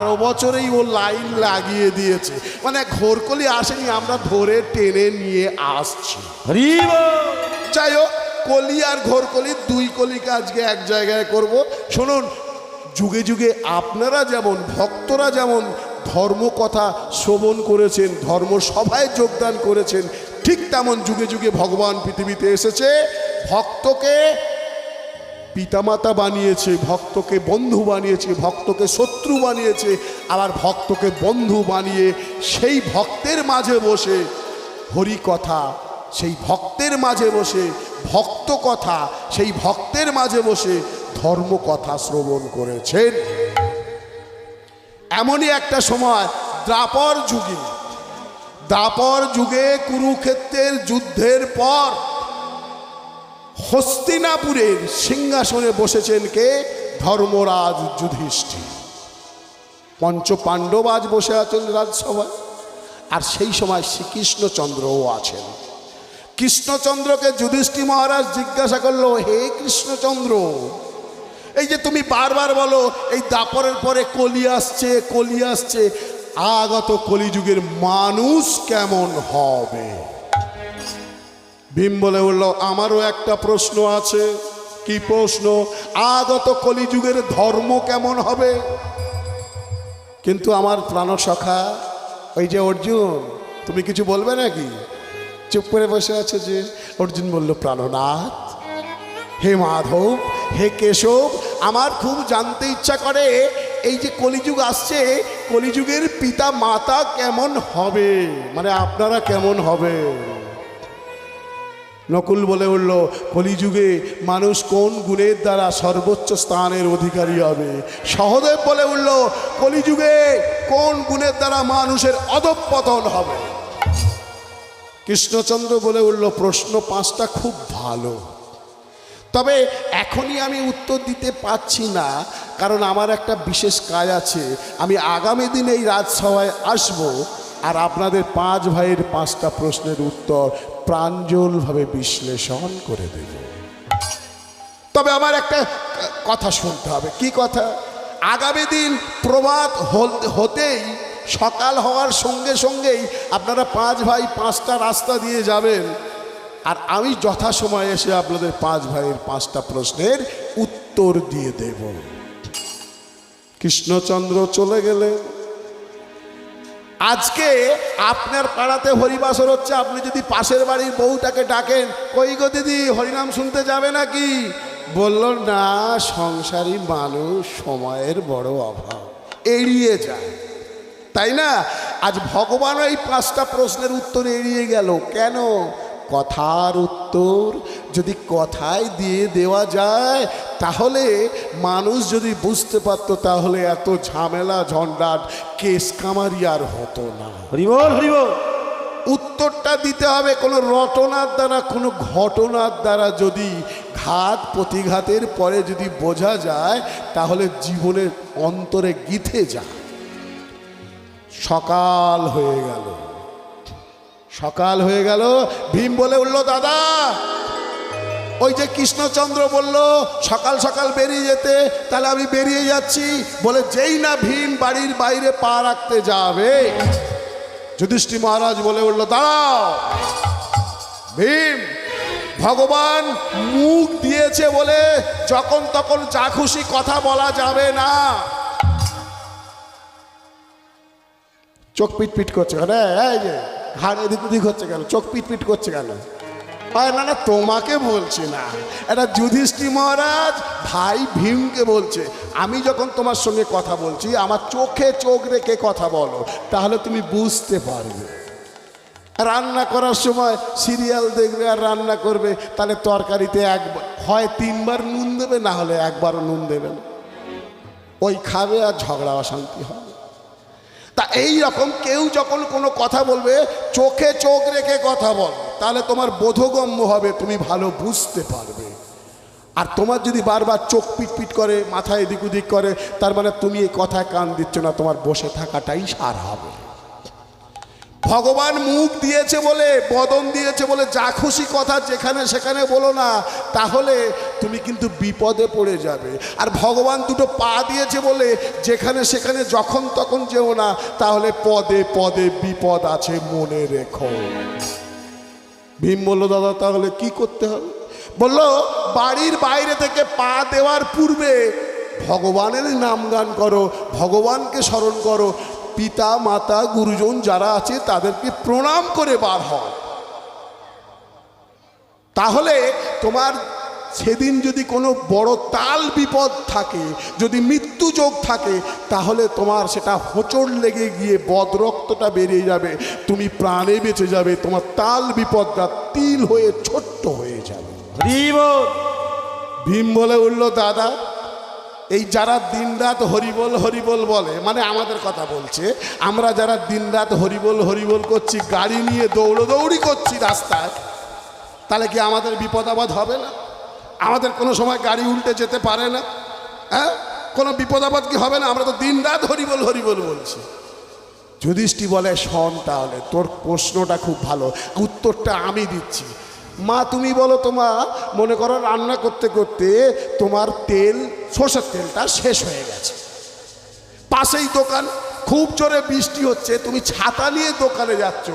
বছরেই ও লাইন লাগিয়ে দিয়েছে, মানে ঘোরকলি আসেনি, আমরা ধরে টেনে নিয়ে আসছি। যাই হোক, কলি আর ঘোরকলি দুই কলিকে আজকে এক জায়গায় করব। শুনুন, যুগে যুগে আপনারা যেমন ভক্তরা যেমন ধর্ম কথা শ্রবণ করেছেন, ধর্ম সভায় যোগদান করেছেন, ঠিক তেমন যুগে যুগে ভগবান পৃথিবীতে এসেছে, ভক্তকে পিতামাতা বানিয়েছে, ভক্তকে বন্ধু বানিয়েছে, ভক্তকে শত্রু বানিয়েছে, আবার ভক্তকে বন্ধু বানিয়ে সেই ভক্তের মাঝে বসে হরি কথা, সেই ভক্তের মাঝে বসে ভক্ত কথা, সেই ভক্তের মাঝে বসে ধর্ম কথা শ্রবণ করেছেন। এমনই একটা সময় দ্বাপর যুগে কুরুক্ষেত্রের যুদ্ধের পর হস্তিনাপুরের সিংহাসনে বসেছেন কে? ধর্মরাজ যুধিষ্ঠির। পঞ্চ পাণ্ডব আজ বসে আছেন রাজসভায়, আর সেই সময় শ্রীকৃষ্ণচন্দ্রও আছেন। কৃষ্ণচন্দ্রকে যুধিষ্ঠির মহারাজ জিজ্ঞাসা করলো, হে কৃষ্ণচন্দ্র, এই যে তুমি বারবার বলো এই দ্বাপরের পরে কলি আসছে, আগত কলিযুগের মানুষ কেমন হবে? ভীম বলে উঠল, আমারও একটা প্রশ্ন আছে। কি প্রশ্ন? আগত কলিযুগের ধর্ম কেমন হবে? কিন্তু আমার প্রাণসখা ওই যে অর্জুন, তুমি কিছু বলবে নাকি? চুপ করে বসে আছে যে। অর্জুন বলল, প্রাণনাথ, হে মাধব, হে কেশব, আমার খুব জানতে ইচ্ছা করে এই যে কলিযুগ আসছে, কলিযুগের পিতা মাতা কেমন হবে, মানে আপনারা কেমন হবে? নকুল বলে উঠল, কলিযুগে মানুষ কোন গুণের দ্বারা সর্বোচ্চ স্থানের অধিকারী হবে? সহদেব বলে উঠল, কলিযুগে কোন গুণের দ্বারা মানুষের অধঃপতন হবে? কৃষ্ণচন্দ্র বলে উঠল, প্রশ্ন পাঁচটা খুব ভালো, তবে এখনই আমি উত্তর দিতে পারছি না, কারণ আমার একটা বিশেষ কাজ আছে। আমি আগামী দিনে এই রাজসভায় আসব, আর আপনাদের পাঁচ ভাইয়ের পাঁচটা প্রশ্নের উত্তর প্রাঞ্জলভাবে বিশ্লেষণ করে দেব। তবে আমার একটা কথা শুনতে হবে। কি কথা? আগামী দিন প্রভাত হতেই, সকাল হওয়ার সঙ্গে সঙ্গেই আপনারা পাঁচ ভাই পাঁচটা রাস্তা দিয়ে যাবেন, আর আমি যথাসময়ে এসে আপনাদের পাঁচ ভাইয়ের পাঁচটা প্রশ্নের উত্তর দিয়ে দেব। কৃষ্ণচন্দ্র চলে গেলে, আজকে আপনার পাড়াতে হরিবাসর হচ্ছে, আপনি যদি পাশের বাড়ির বউটাকে ডাকেন, কই গো দিদি, হরিনাম শুনতে যাবে নাকি? বলল, না, সংসারী মানুষ, সময়ের বড় অভাব, এড়িয়ে যায়, তাই না? আজ ভগবান এই পাঁচটা প্রশ্নের উত্তর এড়িয়ে গেল কেন? কথার উত্তর যদি কথায় দিয়ে দেওয়া যায়, তাহলে মানুষ যদি বুঝতে পারতো, তাহলে এত ঝামেলা ঝঞ্ঝাট কেস কামারি আর হতো না। হরিবল হরিবল। উত্তরটা দিতে হবে কোনো রটনার দ্বারা, কোনো ঘটনার দ্বারা। যদি ঘাত প্রতিঘাতের পরে যদি বোঝা যায়, তাহলে জীবনের অন্তরে গিথে যায়। সকাল হয়ে গেল। ভীম বলে উঠল, দাদা, ওই যে কৃষ্ণচন্দ্র বলল সকাল সকাল বেরিয়ে যেতে, তাহলে আমি বেরিয়ে যাচ্ছি। বলে যেই না ভীম বাড়ির বাইরে পা রাখতে যাবে, যুধিষ্ঠির মহারাজ বলে উঠল, দাঁড়াও ভীম, ভগবান মুখ দিয়েছে বলে যখন তখন যা খুশি কথা বলা যাবে না। চোখ পিটপিট করছে কেন? এই যে ঘাড় এদিক ওদিক হচ্ছে কেন? চোখ পিটপিট করছে কেন? না না, তোমাকে বলছি না, এটা যুধিষ্ঠির মহারাজ ভাই ভীমকে বলছে। আমি যখন তোমার সঙ্গে কথা বলছি, আমার চোখে চোখ রেখে কথা বলো, তাহলে তুমি বুঝতে পারবে। রান্না করার সময় সিরিয়াল দেখবে আর রান্না করবে, তাহলে তরকারিতে হয় 3 বার নুন দেবে, না হলে একবারও নুন দেবে না। ওই খাবে আর ঝগড়া অশান্তি হবে। তা এই রকম কেউ যখন কোনো কথা বলবে, চোখে চোখ রেখে কথা বল, তাহলে তোমার বোধগম্য হবে, তুমি ভালো বুঝতে পারবে। আর তোমার যদি বারবার চোখ পিটপিট করে, মাথা এদিক ওদিক করে, তার মানে তুমি এই কথায় কান দিচ্ছ না, তোমার বসে থাকাটাই সার হবে। ভগবান মুখ দিয়েছে বলে, বদন দিয়েছে বলে যা খুশি কথা যেখানে সেখানে বলো না, তাহলে তুমি কিন্তু বিপদে পড়ে যাবে। আর ভগবান দুটো পা দিয়েছে বলে যেখানে সেখানে যখন তখন যেও না, তাহলে পদে পদে বিপদ আছে, মনে রেখো। ভীম বলল, দাদা তাহলে কি করতে হবে? বলল, বাড়ির বাইরে থেকে পা দেওয়ার পূর্বে ভগবানের নাম গান করো, ভগবানকে স্মরণ করো, পিতা মাতা গুরুজন যারা আছে তাদেরকে প্রণাম করে বার হও। তাহলে তোমার সেদিন যদি কোনো বড় তাল বিপদ থাকে, যদি মৃত্যু যোগ থাকে, তাহলে তোমার সেটা হোঁচট লেগে গিয়ে বদরক্তটা বেরিয়ে যাবে, তুমি প্রাণে বেঁচে যাবে, তোমার তাল বিপদটা তিল হয়ে ছোট্ট হয়ে যাবে। ভীম বলে উঠল, দাদা এই যারা দিনরাত হরিবোল হরিবোল বলে, মানে আমাদের কথা বলছে, আমরা যারা দিনরাত হরিবোল হরিবোল করছি, গাড়ি নিয়ে দৌড়দৌড়ি করছি রাস্তায়, তাহলে কি আমাদের বিপদ আপদ হবে না? আমাদের কোনো সময় গাড়ি উল্টে যেতে পারে না? হ্যাঁ, কোনো বিপদ আপদ কি হবে না? আমরা তো দিনরাত হরিবোল হরিবোল বলছি। যুধিষ্ঠির বলে, শোন তাহলে তোর প্রশ্নটা খুব ভালো, উত্তরটা আমি দিচ্ছি। মা তুমি বলো, তোমার মনে করো রান্না করতে করতে তোমার তেল, সর্ষের তেলটা শেষ হয়ে গেছে, পাশেই দোকান, খুব জোরে বৃষ্টি হচ্ছে, তুমি ছাতা নিয়ে দোকানে যাচ্ছ,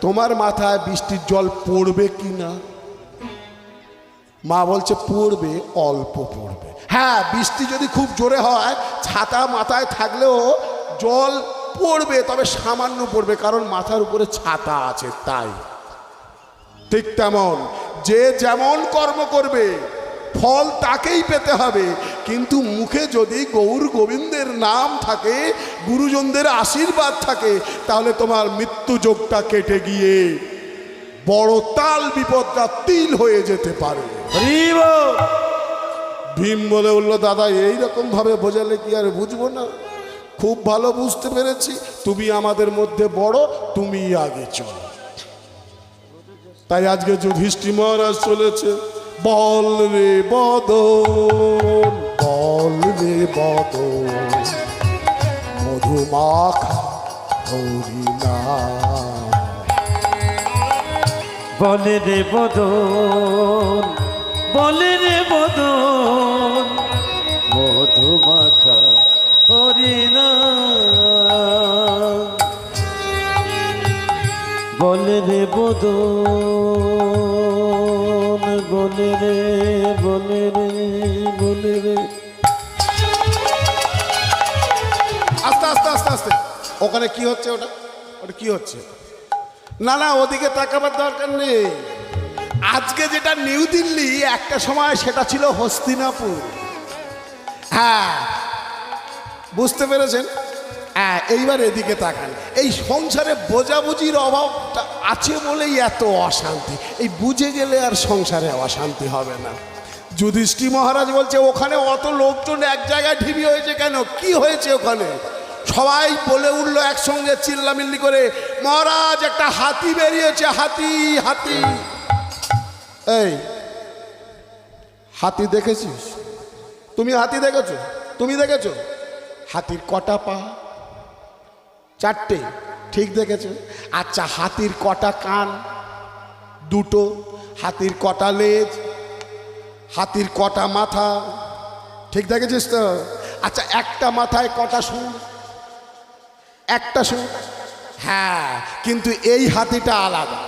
তোমার মাথায় বৃষ্টির জল পড়বে কি না? মা বলছে পড়বে, অল্প পড়বে। হ্যাঁ, বৃষ্টি যদি খুব জোরে হয়, ছাতা মাথায় থাকলেও জল পড়বে, তবে সামান্য পড়বে, কারণ মাথার উপরে ছাতা আছে তাই। ঠিক তেমন যে যেমন কর্ম করবে ফল তাকেই পেতে হবে, কিন্তু মুখে যদি গৌর গোবিন্দের নাম থাকে, গুরুজনদের আশীর্বাদ থাকে, তাহলে তোমার মৃত্যু যোগটা কেটে গিয়ে বড় তাল বিপদটা তিল হয়ে যেতে পারে। ভীম বলে উঠল, দাদা এইরকম ভাবে বোঝালে কি আর বুঝবো না? খুব ভালো বুঝতে পেরেছি, তুমি আমাদের মধ্যে বড়, তুমি আগে চলো। তাই আজকে যুধিষ্ঠির মহারাজ চলেছে, বল রে বদন, বল রে বদন, মধুমাখা হরিনাম। বলে রে বদন, বলে রে বদন, মধুমাখা হরিনাম। বলে রে বদন, বলে রে, বলে রে, বলে রে। আস্তে আস্তে আস্তে আস্তে, ওখানে কি হচ্ছে? ওটা ওটা কি হচ্ছে? না না, ওদিকে তাকাবার দরকার নেই। আজকে যেটা নিউ দিল্লি, একটা সময় সেটা ছিল হস্তিনাপুর। হ্যাঁ, বুঝতে পেরেছেন? হ্যাঁ, এইবার এদিকে তাকান। এই সংসারে বোঝাবুঝির অভাবটা আছে বলেই এত অশান্তি। এই বুঝে গেলে আর সংসারে অশান্তি হবে না। যুধিষ্ঠির মহারাজ বলছে, ওখানে অত লোকজন এক জায়গায় ঢিবি হয়েছে কেন? কি হয়েছে ওখানে? সবাই বলে উঠলো একসঙ্গে চিল্লামিল্লি করে, মহারাজ একটা হাতি বেরিয়েছে, হাতি হাতি। এই হাতি দেখেছিস? তুমি হাতি দেখেছো? তুমি দেখেছো? হাতির কটা পা? চারটে, ঠিক দেখেছো? আচ্ছা, হাতির কটা কান? দুটো। হাতির কটা লেজ? হাতির কটা মাথা? ঠিক দেখেছিস তো? আচ্ছা, একটা মাথায় কটা সুর? একটা সুর। হ্যাঁ, কিন্তু এই হাতিটা আলাদা।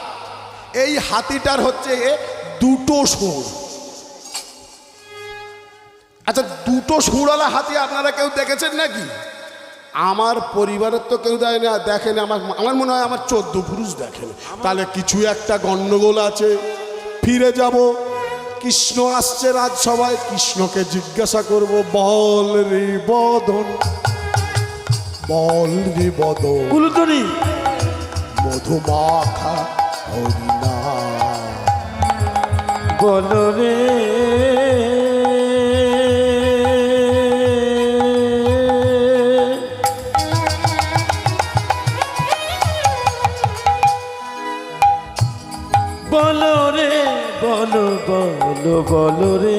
এই হাতিটার হচ্ছে দুটো সুর। আচ্ছা, দুটো সুরওয়ালা হাতি আপনারা কেউ দেখেছেন নাকি? আমার পরিবারের তো কেউ দেয় না, দেখেনি। আমার মনে হয় আমার 14 পুরুষ দেখেন। তাহলে কিছু একটা গন্ডগোল আছে। ফিরে যাব, কৃষ্ণ আসছে রাজসভায়, কৃষ্ণকে জিজ্ঞাসা করব, বল রে বদন, বল রে বদন, মধুমাখা হরিনাম। বল রে বলো রে, বলো বলো বলো রে।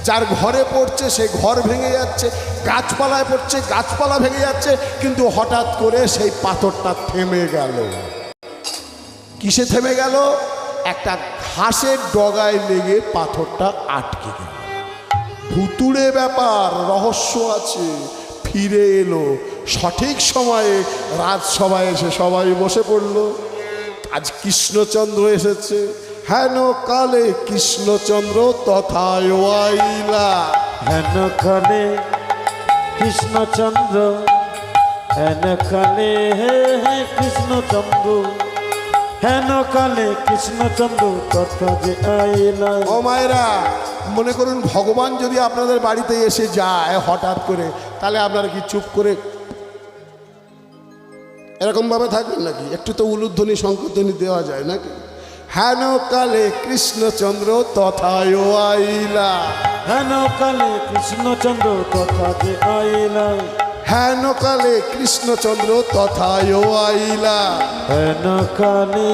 যার ঘরে পড়ছে সে ঘর ভেঙে যাচ্ছে, গাছপালায় পড়ছে গাছপালা ভেঙে যাচ্ছে, কিন্তু হঠাৎ করে সেই পাথরটা থেমে গেল। কিসে থেমে গেল? একটা ঘাসের ডগায় লেগে পাথরটা আটকে গেল। ভুতুড়ে ব্যাপার, রহস্য আছে। ফিরে এলো সঠিক সময়ে, রাজসভায় এসে সবাই বসে পড়ল। আজ কৃষ্ণচন্দ্র এসেছে, হেন কালে কৃষ্ণচন্দ্র তথায় আইলা। হেন কালে কৃষ্ণচন্দ্র, হেন কালে হে হে কৃষ্ণচন্দ্র, হেন কালে কৃষ্ণচন্দ্র তথা যে আইলা। ও মায়েরা, মনে করুন ভগবান যদি আপনাদের বাড়িতে এসে যায় হঠাৎ করে, তাহলে আপনারা কি চুপ করে এরকম ভাবে থাকবেন নাকি? একটু তো উলুধ্বনি শঙ্করধ্বনি দেওয়া যায় নাকি? হেন কালে কৃষ্ণচন্দ্র তথায় আইলা। হেন কালে কৃষ্ণচন্দ্র তথা যে আইলা। হেন কালে কৃষ্ণচন্দ্র তথায় আইলা। হেন কালে